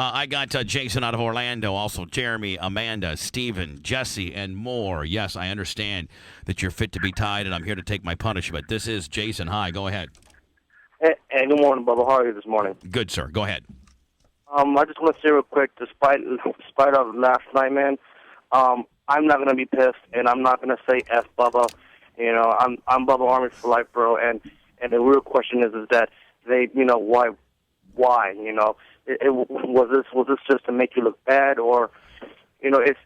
I got Jason out of Orlando, also Jeremy, Amanda, Steven, Jesse, and more. Yes, I understand that you're fit to be tied, and I'm here to take my punishment. This is Jason. Hi, go ahead. Hey, good morning, Bubba. How are you this morning? Good, sir. Go ahead. I just want to say real quick, despite of last night, man, I'm not going to be pissed, and I'm not going to say F Bubba. You know, I'm Bubba Army for life, bro, and the real question is that they, you know, why, you know, was this just to make you look bad, or, you know, it's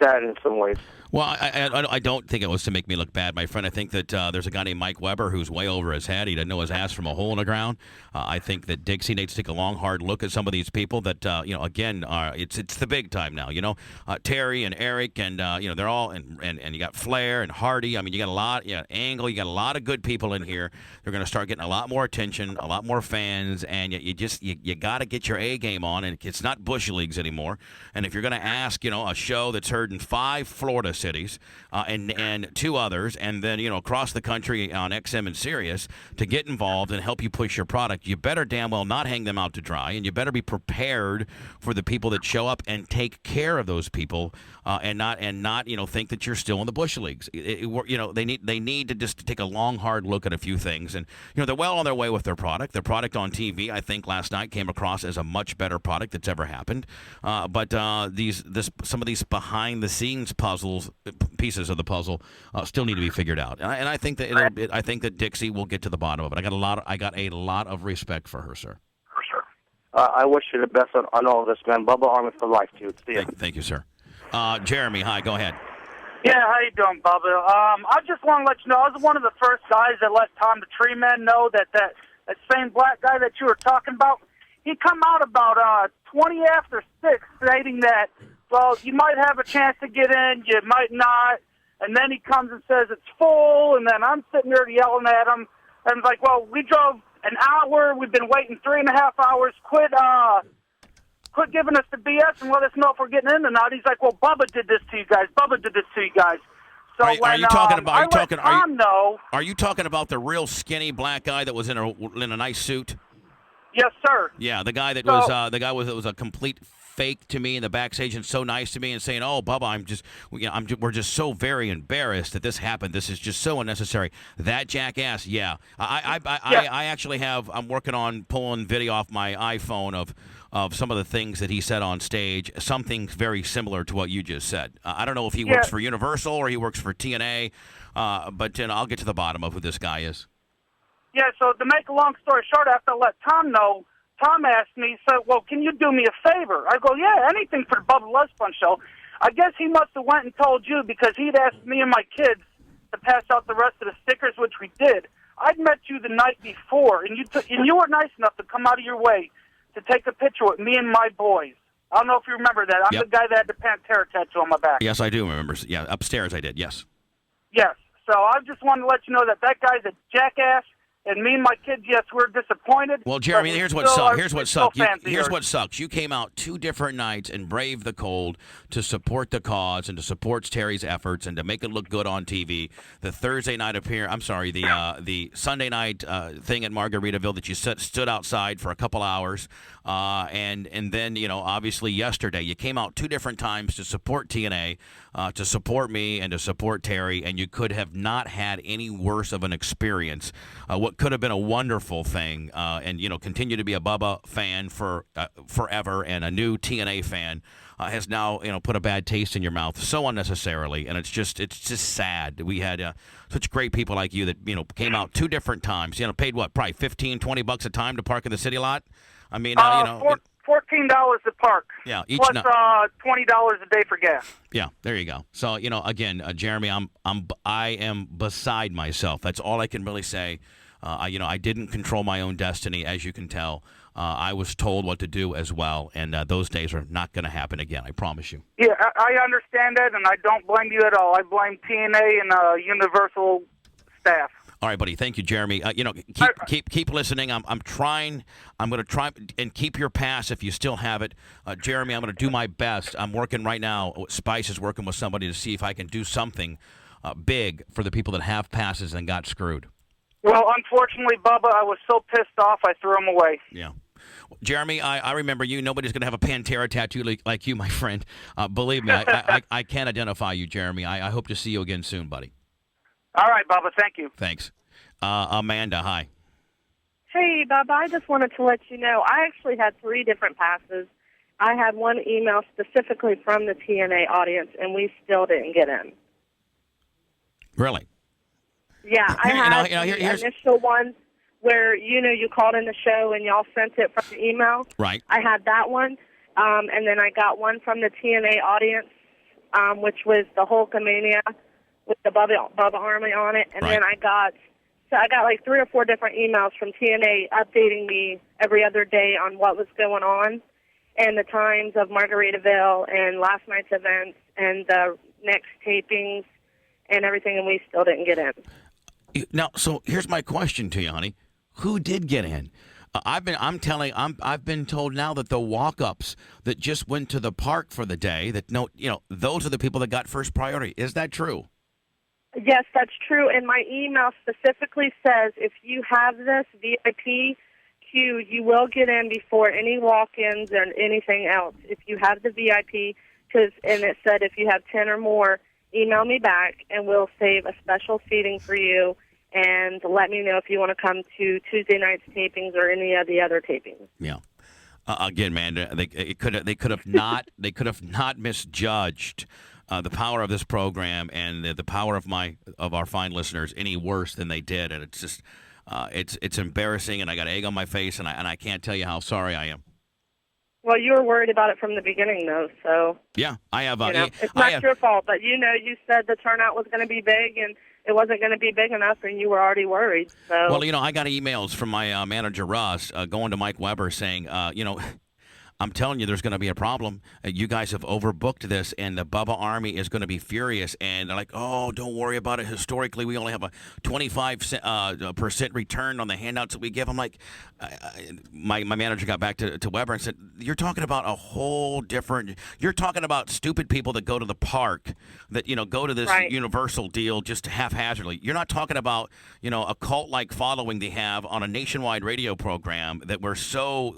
sad in some ways. Well, I don't think it was to make me look bad, my friend. I think that there's a guy named Mike Weber who's way over his head. He doesn't know his ass from a hole in the ground. I think that Dixie needs to take a long, hard look at some of these people that, you know, again, it's the big time now, you know. Terry and Eric and, you know, they're all, and you got Flair and Hardy. I mean, you got a lot, you got Angle, you got a lot of good people in here. They're going to start getting a lot more attention, a lot more fans, and you got to get your A game on, and it's not Bush Leagues anymore. And if you're going to ask, you know, a show that's heard in 5 Florida cities and 2 others, and then, you know, across the country on XM and Sirius to get involved and help you push your product, you better damn well not hang them out to dry, and you better be prepared for the people that show up and take care of those people, and not you know, think that you're still in the Bush Leagues. You know, they need to just take a long, hard look at a few things, and you know, they're well on their way with their product. Their product on TV, I think, last night came across as a much better product that's ever happened. But some of these behind the scenes pieces of the puzzle still need to be figured out, and I think that I think that Dixie will get to the bottom of it. I got a lot of respect for her, sir. I wish you the best on all of this, man. Bubba Army for life, dude. See ya. Thank you, sir. Jeremy, hi, go ahead. Yeah, how you doing, Bubba? I just want to let you know, I was one of the first guys that let Tom the Tree Man know that same black guy that you were talking about, he come out about 20 after 6 stating that, well, you might have a chance to get in, you might not, and then he comes and says it's full, and then I'm sitting there yelling at him, and it's like, well, we drove an hour, we've been waiting 3.5 hours, quit giving us the BS and let us know if we're getting in or not. He's like, well, Bubba did this to you guys. So are you talking about? Are you talking about the real skinny black guy that was in a nice suit? Yes, sir. Yeah, the guy that was a complete fake to me in the backstage and so nice to me and saying, "Oh, Bubba, we're just so very embarrassed that this happened. This is just so unnecessary." That jackass. Yeah, I actually I'm working on pulling video off my iPhone of some of the things that he said on stage, something very similar to what you just said. I don't know if he works for Universal or he works for TNA, but I'll get to the bottom of who this guy is. Yeah, so to make a long story short, after I let Tom know, Tom asked me, said, well, can you do me a favor? I go, yeah, anything for the Bubba the Love Sponge show. I guess he must have went and told you because he'd asked me and my kids to pass out the rest of the stickers, which we did. I'd met you the night before, and you were nice enough to come out of your way to take a picture with me and my boys. I don't know if you remember that. I'm the guy that had the Pantera tattoo on my back. Yes, I do remember. Yeah, upstairs I did, yes. Yes. So I just wanted to let you know that guy's a jackass, and me and my kids, yes, we're disappointed. Well, Jeremy, here's what sucks. Here's what sucks. You came out 2 different nights and braved the cold to support the cause and to support Terry's efforts and to make it look good on TV. The Thursday night the Sunday night thing at Margaritaville that you stood outside for a couple hours, and then obviously yesterday you came out 2 different times to support TNA, to support me and to support Terry, and you could have not had any worse of an experience. What could have been a wonderful thing, and continue to be a Bubba fan for forever, and a new TNA fan has now put a bad taste in your mouth so unnecessarily, and it's just sad. We had such great people like you that came out 2 different times. Paid what, probably $15-$20 a time to park in the city lot. I mean, $14 to park. Yeah, each plus $20 a day for gas. Yeah, there you go. So again, Jeremy, I am beside myself. That's all I can really say. I didn't control my own destiny, as you can tell. I was told what to do as well, and those days are not going to happen again. I promise you. Yeah, I understand that, and I don't blame you at all. I blame TNA and Universal staff. All right, buddy. Thank you, Jeremy. Keep listening. I'm trying. I'm going to try and keep your pass if you still have it, Jeremy. I'm going to do my best. I'm working right now. Spice is working with somebody to see if I can do something big for the people that have passes and got screwed. Well, unfortunately, Bubba, I was so pissed off I threw them away. Yeah. Jeremy, I remember you. Nobody's going to have a Pantera tattoo like you, my friend. Believe me, I can't identify you, Jeremy. I hope to see you again soon, buddy. All right, Bubba. Thank you. Thanks. Amanda, hi. Hey, Bubba, I just wanted to let you know, I actually had 3 different passes. I had one email specifically from the TNA audience, and we still didn't get in. Really? Yeah, I had the initial one where, you called in the show and y'all sent it from the email. Right. I had that one, and then I got one from the TNA audience, which was the Hulkamania with the Bubba Army on it, and then I got like 3 or 4 different emails from TNA updating me every other day on what was going on and the times of Margaritaville and last night's events and the next tapings and everything, and we still didn't get in. Now, so here's my question to you, honey. Who did get in? I've been told now that the walk-ups that just went to the park for the day, those are the people that got first priority. Is that true? Yes, that's true. And my email specifically says if you have this VIP queue, you will get in before any walk-ins or anything else. If you have the VIP, and it said if you have 10 or more, email me back and we'll save a special seating for you. And let me know if you want to come to Tuesday night's tapings or any of the other tapings. Yeah. Again, man, they could have not misjudged the power of this program and the power of our fine listeners any worse than they did, and it's just it's embarrassing, and I got egg on my face, and I can't tell you how sorry I am. Well, you were worried about it from the beginning, though, so yeah, I have. It's not your fault, but you said the turnout was going to be big, and it wasn't going to be big enough, and you were already worried. So well, I got emails from my manager Russ going to Mike Weber saying, I'm telling you, there's going to be a problem. You guys have overbooked this, and the Bubba Army is going to be furious. And they're like, oh, don't worry about it. Historically, we only have a 25% return on the handouts that we give. I'm like, my manager got back to Weber and said, you're talking about a whole different – you're talking about stupid people that go to the park, that, go to this Universal deal just haphazardly. You're not talking about, a cult-like following they have on a nationwide radio program that we're so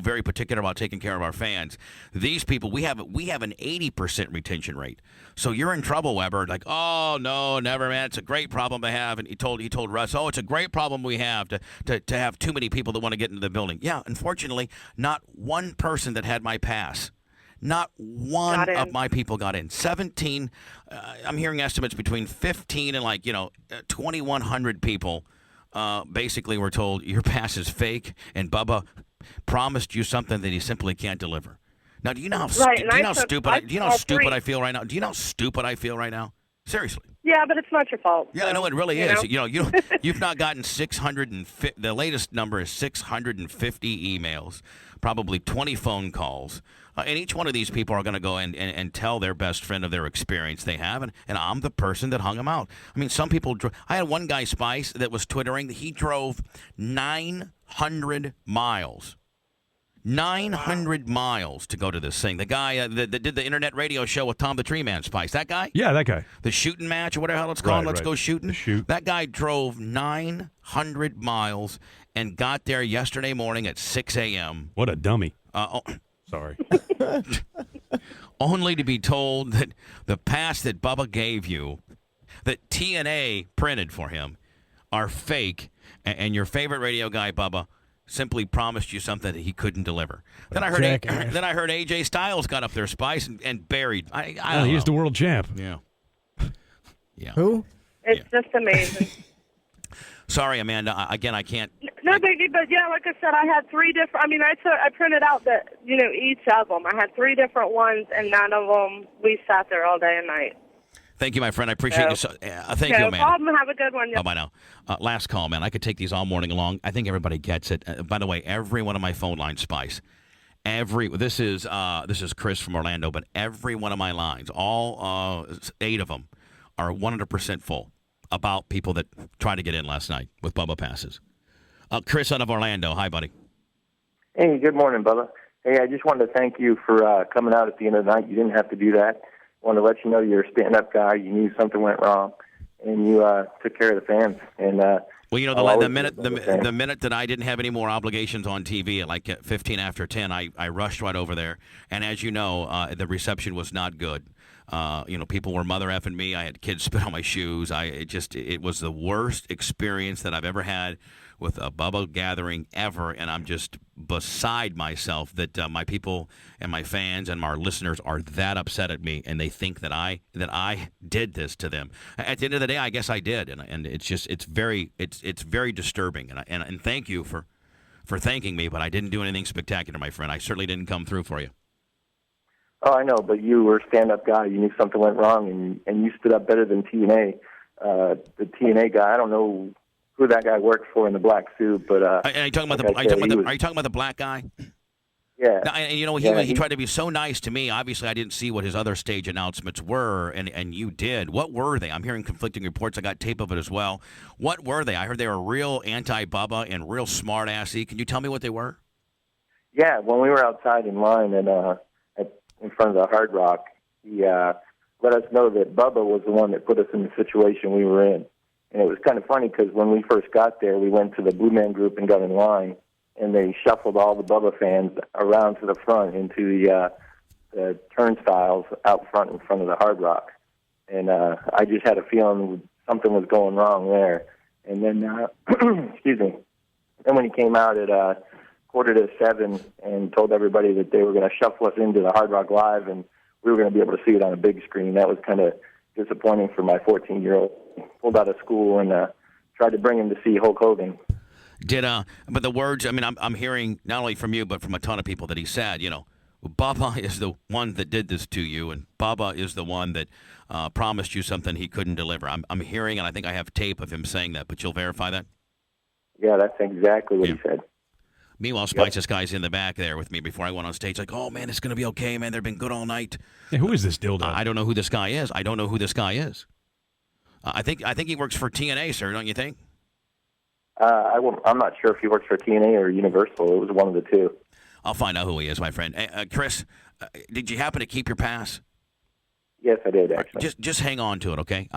very particular about taking care of our fans. These people, we have an 80% retention rate. So you're in trouble, Weber. Like, oh no, never, man. It's a great problem to have. And he told Russ, oh, it's a great problem we have to have too many people that want to get into the building. Yeah, unfortunately, not one person that had my pass. Not one of my people got in. 17. I'm hearing estimates between 15 and 2,100 people. Basically, were told your pass is fake, and Bubba promised you something that he simply can't deliver. Now, do you know how stupid I feel right now? Do you know how stupid I feel right now? Seriously. Yeah, but it's not your fault. Yeah, I know it really is. You've not gotten 650. The latest number is 650 emails, probably 20 phone calls. And each one of these people are going to go and tell their best friend of their experience they have, and I'm the person that hung them out. I mean, some people I had one guy, Spice, that was Twittering. He drove 900 miles. 900 miles to go to this thing. The guy that did the internet radio show with Tom the Tree Man, Spice. That guy? Yeah, that guy. The shooting match or whatever hell it's called. Let's go shooting. Shoot. That guy drove 900 miles and got there yesterday morning at 6 a.m. What a dummy. Sorry. Only to be told that the pass that Bubba gave you, that TNA printed for him, are fake, and your favorite radio guy, Bubba, simply promised you something that he couldn't deliver. Then I heard AJ Styles got up there, Spice, and buried. I don't know. He's the world champ. Yeah. Yeah. Who? It's just amazing. Sorry, Amanda. Again, I can't. No biggie, but yeah, like I said, I had 3 different. I mean, I printed out each of them. I had 3 different ones, and none of them. We sat there all day and night. Thank you, my friend. I appreciate you. Thank you, Amanda. No problem. Have a good one. Bye now. Last call, man. I could take these all morning long. I think everybody gets it. By the way, every one of my phone lines, Spice. This is Chris from Orlando, but every one of my lines, all 8 of them, are 100% full about people that tried to get in last night with Bubba passes. Chris out of Orlando. Hi, buddy. Hey, good morning, Bubba. Hey, I just wanted to thank you for coming out at the end of the night. You didn't have to do that. I wanted to let you know you're a stand-up guy. You knew something went wrong, and you took care of the fans. And Well, you know, I'll the always be a minute Bubba fan. the minute that I didn't have any more obligations on TV at 15 after 10, I rushed right over there. And as you know, the reception was not good. You know, people were mother effing me. I had kids spit on my shoes. It was the worst experience that I've ever had with a Bubba gathering ever, and I'm just beside myself that my people and my fans and our listeners are that upset at me, and they think that I did this to them. At the end of the day, I guess I did, and it's very disturbing. And thank you for thanking me, but I didn't do anything spectacular, my friend. I certainly didn't come through for you. Oh, I know, but you were a stand-up guy. You knew something went wrong, and you stood up better than TNA. The TNA guy, I don't know who that guy worked for in the black suit, but are you talking about like are you talking about the black guy? Yeah. Now, and you know, he tried to be so nice to me. Obviously, I didn't see what his other stage announcements were, and you did. What were they? I'm hearing conflicting reports. I got tape of it as well. What were they? I heard they were real anti-Bubba and real smart-assy. Can you tell me what they were? Yeah, when we were outside in line and in front of the Hard Rock, he let us know that Bubba was the one that put us in the situation we were in. And it was kind of funny because when we first got there, we went to the Blue Man Group and got in line, and they shuffled all the Bubba fans around to the front into the turnstiles out front in front of the Hard Rock. And I just had a feeling something was going wrong there. And then, excuse me, then when he came out at 6:45 and told everybody that they were going to shuffle us into the Hard Rock Live and we were going to be able to see it on a big screen, that was kind of disappointing for my 14-year-old. Pulled out of school and tried to bring him to see Hulk Hogan. But the words, I mean, I'm hearing not only from you, but from a ton of people that he said, you know, Bubba is the one that did this to you, and Bubba is the one that promised you something he couldn't deliver. I'm hearing, and I think I have tape of him saying that, but you'll verify that? Yeah, that's exactly what he said. Meanwhile, Spice, this guy's in the back there with me before I went on stage, like, oh, man, it's going to be okay, man. They've been good all night. Hey, who is this dildo? I don't know who this guy is. I think he works for TNA, sir, don't you think? I'm not sure if he works for TNA or Universal. It was one of the two. I'll find out who he is, my friend. Chris, did you happen to keep your pass? Yes, I did actually. Just hang on to it, okay?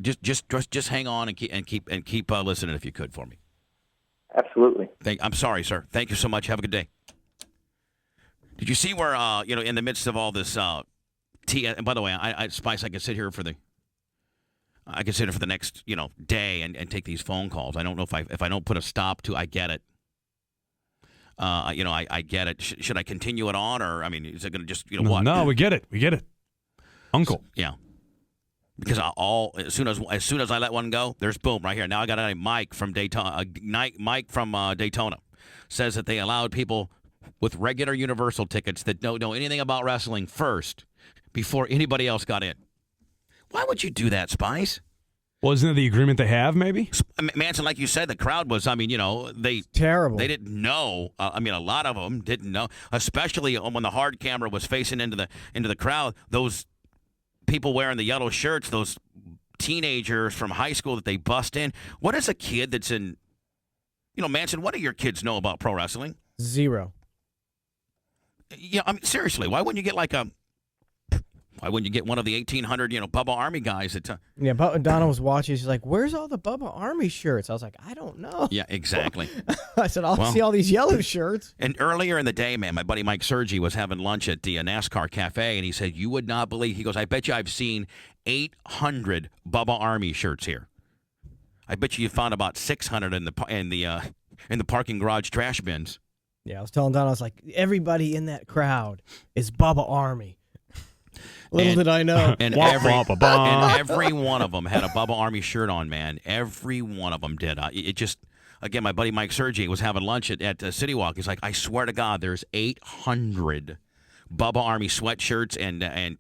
Just hang on and keep listening if you could for me. Absolutely. I'm sorry, sir. Thank you so much. Have a good day. Did you see where in the midst of all this and by the way, I Spice, I could sit here for the next, day and take these phone calls. I don't know if I don't put a stop to, I get it. I get it. Should I continue it on, or, I mean, is it going to just, what? No, we get it. Uncle. Yeah. Because as soon as I let one go, there's boom right here. Now I got a Mike from Daytona. Mike from Daytona says that they allowed people with regular Universal tickets that don't know anything about wrestling first before anybody else got in. Why would you do that, Spice? Well, isn't it the agreement they have, maybe? Manson, like you said, the crowd was, terrible. They didn't know. A lot of them didn't know, especially when the hard camera was facing into the crowd. Those people wearing the yellow shirts, those teenagers from high school that they bust in. What does a kid that's in, Manson, what do your kids know about pro wrestling? Zero. Yeah, I mean, seriously, why wouldn't you get why wouldn't you get one of the 1,800, Bubba Army guys? But Donna was watching. She's like, where's all the Bubba Army shirts? I was like, I don't know. Yeah, exactly. I said, I'll see all these yellow shirts. And earlier in the day, man, my buddy Mike Sergi was having lunch at the NASCAR Cafe, and he said, you would not believe, he goes, I bet you I've seen 800 Bubba Army shirts here. I bet you found about 600 in the parking garage trash bins. Yeah, I was telling Donna, I was like, everybody in that crowd is Bubba Army. Little did I know. And every one of them had a Bubba Army shirt on, man. Every one of them did. Again, my buddy Mike Sergi was having lunch at City Walk. He's like, I swear to God, there's 800 Bubba Army sweatshirts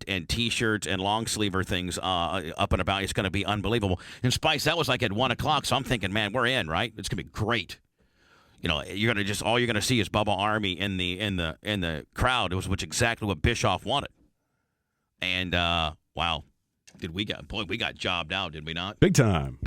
and T-shirts and long sleever things up and about. It's going to be unbelievable. And Spice, that was like at 1 o'clock, so I'm thinking, man, we're in, right? It's going to be great. All you're going to see is Bubba Army in the crowd, which is exactly what Bischoff wanted. And, wow, we got jobbed out, did we not? Big time.